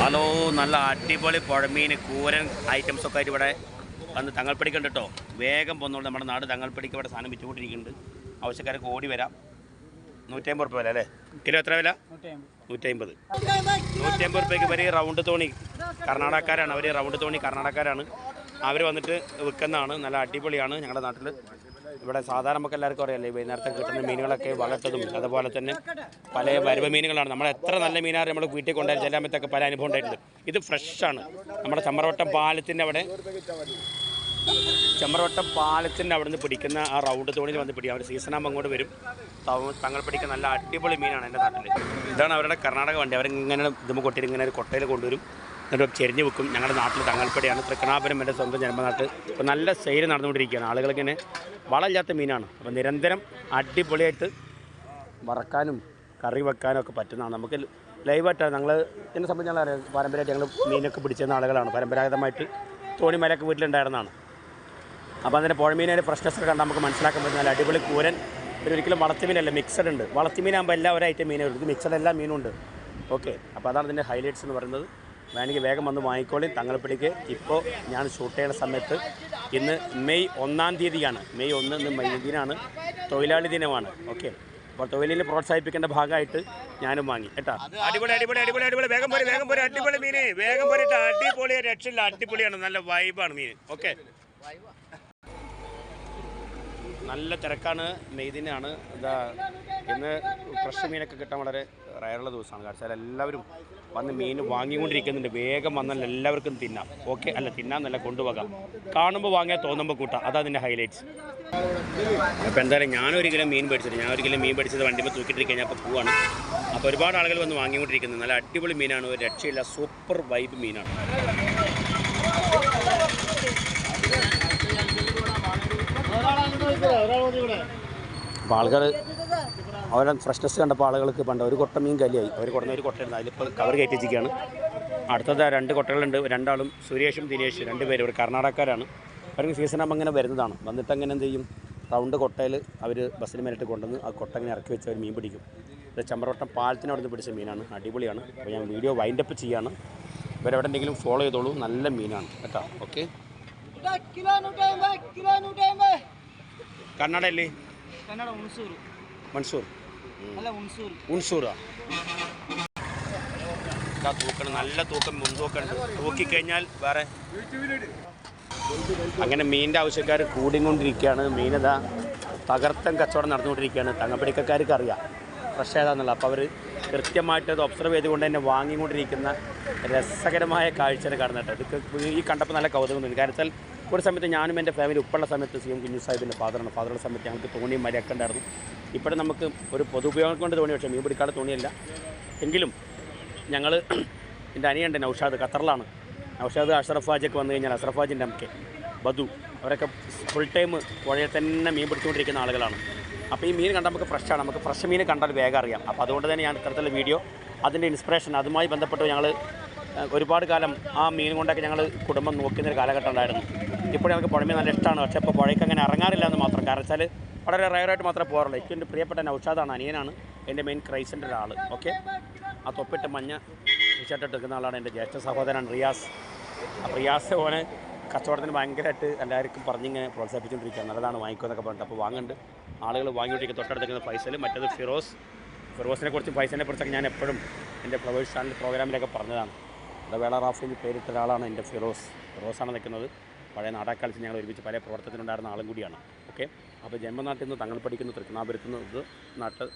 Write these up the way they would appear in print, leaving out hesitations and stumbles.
Hello, നല്ല അടിപൊളി പുഴമീൻ കൂരൻ ഐറ്റംസൊക്കെ ആയിട്ട് ഇവിടെ വന്ന് തങ്ങൾപ്പടിക്കുണ്ട് കേട്ടോ. വേഗം പോന്നോളൂ. നമ്മുടെ നാട് തങ്ങൾപ്പടിക്ക് ഇവിടെ സാധനം വിറ്റുകൊണ്ടിരിക്കുന്നുണ്ട്. ആവശ്യക്കാർക്ക് ഓടി വരാം. 150 രൂപ വില അല്ലേ? കിലോ എത്ര വില? 150. 150 രൂപയ്ക്ക് ഇവർ റൗണ്ട് തോണി കർണാടകക്കാരാണ്. അവർ റൗണ്ട് തോണി കർണാടകക്കാരാണ്. അവർ വന്നിട്ട് വിൽക്കുന്നതാണ്. നല്ല അടിപൊളിയാണ്. ഞങ്ങളുടെ നാട്ടിൽ ഇവിടെ സാധാരണ നമുക്ക് എല്ലാവർക്കും അറിയാമല്ലേ, വൈകുന്നേരത്തെ കിട്ടുന്ന മീനുകളൊക്കെ വളർത്തതും അതുപോലെ തന്നെ പല വരവ് മീനുകളാണ്. നമ്മൾ എത്ര നല്ല മീനാറ് നമ്മൾ വീട്ടിൽ കൊണ്ടുവരാൻ ചെല്ലാമത്തൊക്കെ പല അനുഭവം ഉണ്ടായിട്ടുണ്ട്. ഇത് ഫ്രഷാണ്. നമ്മുടെ ചമ്രവട്ടം പാലത്തിൻ്റെ അവിടെ നിന്ന് പിടിക്കുന്ന ആ റൗണ്ട് തോണിയിൽ വന്ന് പിടിക്കും. അവർ സീസണാകുമ്പോൾ അങ്ങോട്ട് വരും. തങ്ങൾ പിടിക്കുന്ന നല്ല അടിപൊളി മീനാണ് എൻ്റെ നാട്ടിൽ. ഇതാണ് അവരുടെ കർണാടക വണ്ടി. അവരിങ്ങനെ ഇതുമ്പോൾ കൊട്ടിയിട്ട് ഇങ്ങനെ ഒരു കൊട്ടയിൽ കൊണ്ടുവരും, എന്നിട്ട് ചെരിഞ്ഞ് വെക്കും. ഞങ്ങളുടെ നാട്ടിൽ തങ്ങൾപ്പടിയാണ്. തൃക്കണാപുരം എൻ്റെ സ്വന്തം ജന്മനാട്ട്. ഇപ്പോൾ നല്ല സെയിൽ നടന്നുകൊണ്ടിരിക്കുകയാണ്. ആളുകളിങ്ങനെ വളമില്ലാത്ത മീനാണ്. അപ്പോൾ നിരന്തരം അടിപൊളിയായിട്ട് വറക്കാനും കറി വെക്കാനും ഒക്കെ പറ്റുന്നതാണ്. നമുക്ക് ലൈവായിട്ടാണ് ഞങ്ങൾ എന്നെ സംബന്ധിച്ച് ഞങ്ങൾ പാരമ്പര്യമായിട്ട് ഞങ്ങൾ മീനൊക്കെ പിടിച്ചിരുന്ന ആളുകളാണ്. പരമ്പരാഗതമായിട്ട് തോണിമലയൊക്കെ വീട്ടിലുണ്ടായിരുന്നതാണ്. അപ്പോൾ അതിൻ്റെ പുഴമീനൊരു ഫ്രഷ്നെസ് കണ്ടാൽ നമുക്ക് മനസ്സിലാക്കാൻ പറ്റുന്ന അടിപൊളി കൂരൻ. ഒരിക്കലും വളർത്തുമീനല്ല, മിക്സഡ് ഉണ്ട്. വളർത്തുമീനാകുമ്പോൾ എല്ലാ ഒരു ഐറ്റം മീനും ഇത് മിക്സഡ് എല്ലാ മീനും ഉണ്ട്. ഓക്കെ, അപ്പോൾ അതാണ് ഇതിൻ്റെ ഹൈലൈറ്റ്സ് എന്ന് പറയുന്നത്. വേണമെങ്കിൽ വേഗം വന്ന് വാങ്ങിക്കോളി. തങ്ങൾപ്പടിക്ക് ഇപ്പോൾ ഞാൻ ഷൂട്ട് ചെയ്യുന്ന സമയത്ത് ഇന്ന് മെയ് 1-ാം തീയതിയാണ്. മെയ് 1 ഇന്ന് മെയ് ദിനമാണ്, തൊഴിലാളി ദിനമാണ്. ഓക്കെ, അപ്പോൾ തൊഴിലിനെ പ്രോത്സാഹിപ്പിക്കേണ്ട ഭാഗമായിട്ട് ഞാനും വാങ്ങി കേട്ടോ. അടിപൊളി അടിപൊളി അടിപൊളി അടിപൊളി വേഗം പോരെ അടിപൊളി മീൻ വേഗം പോരിട്ട്. അടിപൊളി രക്ഷയില്ല, അടിപൊളിയാണ്. നല്ല വൈബാണ് മീൻ. ഓക്കെ, നല്ല തിരക്കാണ്. മെയ് ദിനാണ്. ഇതാ ഇന്ന് ഫ്രഷ് മീനൊക്കെ കിട്ടാൻ വളരെ റയറുള്ള ദിവസമാണ്. കാരണം എല്ലാവരും വന്ന് മീൻ വാങ്ങിക്കൊണ്ടിരിക്കുന്നുണ്ട്. വേഗം വന്നാൽ എല്ലാവർക്കും തിന്നാം. ഓക്കെ, അല്ല തിന്നാന്നല്ല, കൊണ്ടുപോകാം. കാണുമ്പോൾ വാങ്ങിയാൽ തോന്നുമ്പോൾ കൂട്ടാം. അതാണ് അതിൻ്റെ ഹൈലൈറ്റ്സ്. അപ്പോൾ എന്തായാലും ഞാനൊരു കിലോ മീൻ മേടിച്ചത് വണ്ടിമ്പോൾ തൂക്കിയിട്ടിരിക്കുക. ഞാൻ അപ്പോൾ പോവാണ്. അപ്പോൾ ഒരുപാട് ആളുകൾ വന്ന് വാങ്ങിക്കൊണ്ടിരിക്കുന്നത്. നല്ല അടിപൊളി മീനാണ്, ഒരു രക്ഷയില്ല, സൂപ്പർ വൈബ് മീനാണ്. അപ്പോൾ ആളുകൾ അവരുടെ ഫ്രഷ്നെസ് കണ്ടപ്പോൾ ആളുകൾക്ക് പണ്ട് ഒരു കൊട്ട മീൻ കലിയായി. അവർ കൊടുന്ന ഒരു കൊട്ടയുണ്ട്, അതിലിപ്പോൾ കവർ കയറ്റി വെച്ചിരിക്കുകയാണ്. അടുത്തത് 2 കൊട്ടകളുണ്ട്. രണ്ടാളും സുരേഷും ദിനേഷും 2 പേരും ഒരു കർണാടകക്കാരാണ്. അവർക്ക് സീസണാകുമ്പോൾ അങ്ങനെ വരുന്നതാണ്. വന്നിട്ട് അങ്ങനെ എന്ത് ചെയ്യും, റൗണ്ട് കൊട്ടയിൽ അവർ ബസ്സിന് മേലിട്ട് കൊണ്ടുവന്ന് ആ കൊട്ട അങ്ങനെ ഇറക്കി വെച്ച് അവർ മീൻ പിടിക്കും. ഇത് ചമ്രവട്ടം പാലത്തിന് അവിടെ നിന്ന് പിടിച്ച മീനാണ്. അടിപൊളിയാണ്. അപ്പോൾ ഞാൻ വീഡിയോ വൈൻഡപ്പ് ചെയ്യാണ്. ഇവരെവിടെ എന്തെങ്കിലും ഫോളോ ചെയ്തോളൂ. നല്ല മീനാണ് കേട്ടോ. ഓക്കെ, കന്നഡ അല്ലേ? മൻസൂർ ഉൺസൂറാ. തൂക്കണം, നല്ല തൂക്കം, മുൻതൂക്കം ഉണ്ട്. തൂക്കിക്കഴിഞ്ഞാൽ വേറെ അങ്ങനെ മീനിൻ്റെ ആവശ്യക്കാർ കൂടിക്കൊണ്ടിരിക്കുകയാണ്. മീനതാ തകർത്തം കച്ചവടം നടന്നുകൊണ്ടിരിക്കുകയാണ്. തങ്ങപ്പിടിക്കാർക്ക് അറിയാം ഫ്രഷ് ഏതാണെന്നുള്ള. അപ്പോൾ അവർ കൃത്യമായിട്ട് അത് ഒബ്സർവ് ചെയ്തുകൊണ്ട് തന്നെ വാങ്ങിക്കൊണ്ടിരിക്കുന്ന രസകരമായ കാഴ്ചകൾ കാണുന്നുണ്ട്. ഇതൊക്കെ ഈ കണ്ടപ്പോൾ നല്ല കൗതുകം തോന്നി. കാരണം ഒരു സമയത്ത് ഞാനും എൻ്റെ ഫാമിലി ഉപ്പുള്ള സമയത്ത് CM കുഞ്ഞു സാഹിബിൻ്റെ ഫാദറുള്ള സമയത്ത് ഞങ്ങൾക്ക് തോണിയും മരയൊക്കെ ഉണ്ടായിരുന്നു. ഇപ്പോഴും നമുക്ക് ഒരു പൊതുപയോഗം കൊണ്ട് തോണി, പക്ഷേ മീൻ പിടിക്കാതെ തോണിയല്ല. എങ്കിലും ഞങ്ങൾ എൻ്റെ അനിയുണ്ട് നൗഷാദ്, ഖത്തറിലാണ്. നൗഷാദ് അഷ്റഫ് ഹാജിയൊക്കെ വന്നു കഴിഞ്ഞാൽ അഷ്റഫ് ഹാജിൻ്റെ അമ്മയ്ക്ക് ബദു, അവരൊക്കെ ഫുൾ ടൈം പുഴയിൽ തന്നെ മീൻ പിടിച്ചുകൊണ്ടിരിക്കുന്ന ആളുകളാണ്. അപ്പോൾ ഈ മീൻ കണ്ടാൽ നമുക്ക് ഫ്രഷാണ്. നമുക്ക് ഫ്രഷ് മീൻ കണ്ടാൽ വേഗം അറിയാം. അപ്പോൾ അതുകൊണ്ട് തന്നെ ഞാൻ ഇത്തരത്തിലുള്ള വീഡിയോ, അതിൻ്റെ ഇൻസ്പിറേഷൻ, അതുമായി ബന്ധപ്പെട്ട് ഞങ്ങൾ ഒരുപാട് കാലം ആ മീൻ കൊണ്ടൊക്കെ ഞങ്ങൾ കുടുംബം നോക്കുന്നൊരു കാലഘട്ടം ഉണ്ടായിരുന്നു. ഇപ്പോൾ ഞങ്ങൾക്ക് പുഴമീൻ നല്ല ഇഷ്ടമാണ്. പക്ഷേ ഇപ്പോൾ പുഴയ്ക്ക് അങ്ങനെ ഇറങ്ങാറില്ല എന്ന് മാത്രം. കാരണം വെച്ചാൽ വളരെ റയറായിട്ട് മാത്രമേ പോകാറുള്ളൂ. എനിക്ക് എൻ്റെ പ്രിയപ്പെട്ട നൗഷാദാണ്, അനിയനാണ് എൻ്റെ മെയിൻ ക്രൈസിൻ്റെ ഒരാൾ. ഓക്കെ, ആ തൊപ്പിട്ട് മഞ്ഞ ടീഷർട്ട് എടുക്കുന്ന ആളാണ് എൻ്റെ ജ്യേഷ്ഠ സഹോദരനാണ് റിയാസ്. അപ്പോൾ റിയാസ് ഓനെ കച്ചവടത്തിന് ഭയങ്കരമായിട്ട് എല്ലാവർക്കും പറഞ്ഞിങ്ങനെ പ്രോത്സാഹിപ്പിച്ചുകൊണ്ടിരിക്കുകയാണ്. നല്ലതാണ്, വാങ്ങിക്കുമെന്നൊക്കെ പറഞ്ഞിട്ട്. അപ്പോൾ വാങ്ങുന്നുണ്ട് ആളുകൾ, വാങ്ങിക്കൊണ്ടിരിക്കുക. തൊട്ടടുത്തേക്കുന്ന ഫൈസൽ, മറ്റേത് ഫിറോസിനെ കുറിച്ചും ഫൈസലിനെ കുറിച്ചൊക്കെ ഞാൻ എപ്പോഴും എൻ്റെ ഫ്ലവേഴ്സ് ചാനൽ പ്രോഗ്രാമിലൊക്കെ പറഞ്ഞതാണ്. വേള റാഫി എന്ന് പേരിട്ട ഒരാളാണ് എൻ്റെ ഫിറോസാണ് നിൽക്കുന്നത്. പഴയ നാടകക്കാലത്ത് ഞങ്ങൾ ഒരുമിച്ച് പല പ്രവർത്തനത്തിനുണ്ടായിരുന്ന ആളും കൂടിയാണ്. ഓക്കെ, അപ്പോൾ ജന്മനാട്ടിൽ നിന്ന് തങ്ങൾ പഠിക്കുന്ന തൃക്കണാപുരത്തുനിന്ന് ഇത് നാട്ടിൽ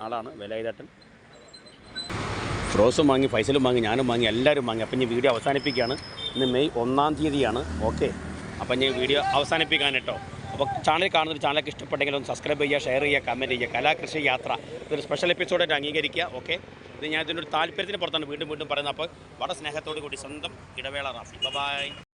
ആളാണ് വേലായുധേട്ടൻ. ഫിറോസും വാങ്ങി, ഫൈസലും വാങ്ങി, ഞാനും വാങ്ങി, എല്ലാവരും വാങ്ങി. അപ്പം ഞാൻ വീഡിയോ അവസാനിപ്പിക്കുകയാണ്. ഇന്ന് മെയ് 1-ാം തീയതിയാണ്. ഓക്കെ, അപ്പം ഞാൻ വീഡിയോ അവസാനിപ്പിക്കാൻ കേട്ടോ. അപ്പോൾ ചാനൽ കാണുന്നൊരു ചാനലൊക്കെ ഇഷ്ടപ്പെട്ടെങ്കിൽ ഒന്ന് സബ്സ്ക്രൈബ് ചെയ്യുക, ഷെയർ ചെയ്യുക, കമൻറ്റ് ചെയ്യുക. കലാകൃഷി യാത്ര ഇതൊരു സ്പെഷ്യൽ എപ്പിസോഡായിട്ട് അംഗീകരിക്കുക. ഓക്കെ, ഇത് ഞാൻ ഇതിൻ്റെ ഒരു താല്പര്യത്തിന് പുറത്താണ് വീണ്ടും പറയുന്നത്. അപ്പോൾ വളരെ സ്നേഹത്തോടു കൂടി സ്വന്തം ഇടവേള റാഫി. ബൈ.